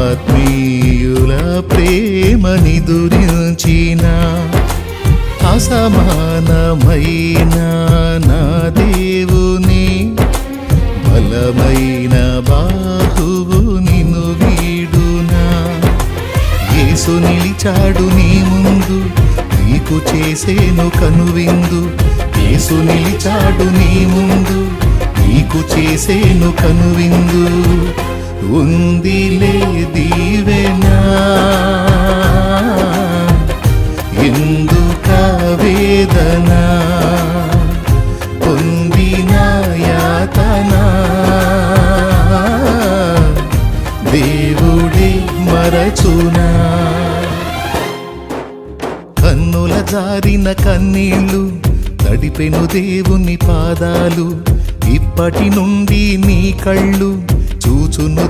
ఆత్మీయుల ప్రేమని దురించిన అసమానమైన నా దేవుని బలమైన బాహువు నిన్ను వీడునా. యేసు నిలిచాడు నీ ముందు, నీకు చేసేను కనువిందు. యేసు నిలిచాడు నీ ముందు, నీకు చేసేను కనువిందు. ఉందిలే దీవెనా, ఎందుక వేదన, పొందిన యాతన దేవుడే మరచునా. కన్నుల జారిన కన్నీళ్ళు తడిపెను దేవుని పాదాలు, ఇప్పటి నుండి నీ కళ్ళు చూచును